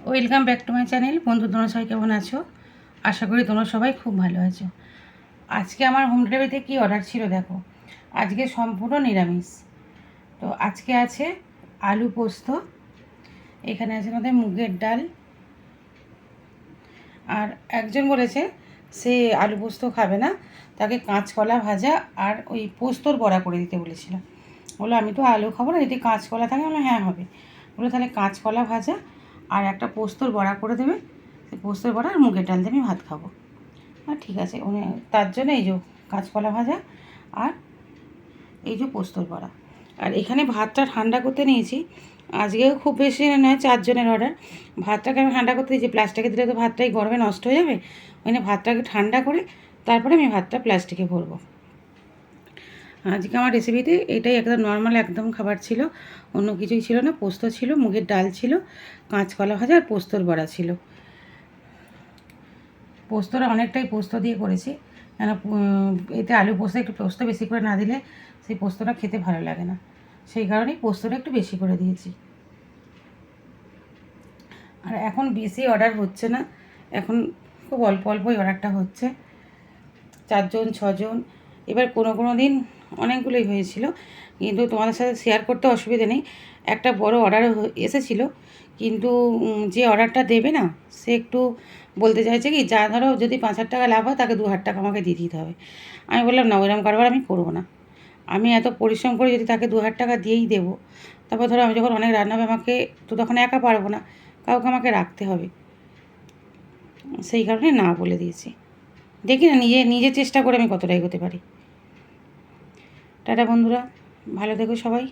Welcome back to my channel. বন্ধু তোমরা সবাই কেমন আছো? আশা করি তোমরা সবাই খুব ভালো আছো। আজকে আমার হোম ডেলিভারিতে কী অর্ডার ছিল দেখো। আজকে সম্পূর্ণ নিরামিষ। তো আজকে আছে আলু পোস্ত, এখানে আছে আমাদের মুগের ডাল, আর একজন বলেছে সে আলু পোস্ত খাবে না, তাকে কাঁচকলা ভাজা আর ওই পোস্তর বড়া করে দিতে বলেছিল। বললো আমি তো আলু খাবো না, যদি কাঁচকলা থাকে বললো হ্যাঁ হবে। বললো তাহলে কাঁচকলা ভাজা আর একটা পোস্তর বড়া করে দেবে, সেই পোস্তর বড়া আর মুগের ডাল দিয়ে আমি ভাত খাবো। হ্যাঁ ঠিক আছে, উনি তার জন্য এই যে কাঁচকলা ভাজা আর এই যে পোস্তর বড়া। আর এখানে ভাতটা ঠান্ডা করতে নিয়েছি, আজকেও খুব বেশি নয়, 4 জনের অর্ডার। ভাতটাকে আমি ঠান্ডা করতে দিয়েছি, প্লাস্টিকে দিলে তো ভাতটাই গরমে নষ্ট হয়ে যাবে। ওই ভাতটাকে ঠান্ডা করে তারপরে আমি ভাতটা প্লাস্টিকে ভরবো। আজকে আমার রেসিপিতে এটাই একদম নর্মাল একদম খাবার ছিল, অন্য কিছুই ছিল না। পোস্ত ছিল, মুগের ডাল ছিল, কাঁচকলা ভাজা আর পোস্তর বড়া ছিল। পোস্তটা অনেকটাই পোস্ত দিয়ে করেছি, কেন এতে আলু পোস্ত একটু পোস্ত বেশি করে না দিলে সেই পোস্তটা খেতে ভালো লাগে না, সেই কারণেই পোস্তটা একটু বেশি করে দিয়েছি। আর এখন বেশি অর্ডার হচ্ছে না, এখন খুব অল্প অল্পই অর্ডারটা হচ্ছে, 4 জন 6 জন। এবার কোনো দিন অনেকগুলোই হয়েছিল, কিন্তু তোমাদের সাথে শেয়ার করতে অসুবিধা নেই। একটা বড় অর্ডার এসেছিলো, কিন্তু যে অর্ডারটা দেবে না সে একটু বলতে চাইছে কি, যা ধরো যদি 5,000 টাকা লাভ হয় তাকে 2,000 টাকা আমাকে দিয়ে দিতে হবে। আমি বললাম না, ওইরকম কারবার আমি করবো না। আমি এত পরিশ্রম করে যদি তাকে 2,000 টাকা দিয়েই দেবো, তারপর ধরো আমি যখন অনেক রান্না হবে আমাকে তো তখন একা পারবো না, কাউকে আমাকে রাখতে হবে। সেই কারণে না বলে দিয়েছি। দেখি না নিজে চেষ্টা করে আমি কতটা এগোতে পারি। টাটা বন্ধুরা, ভালো থেকো সবাই।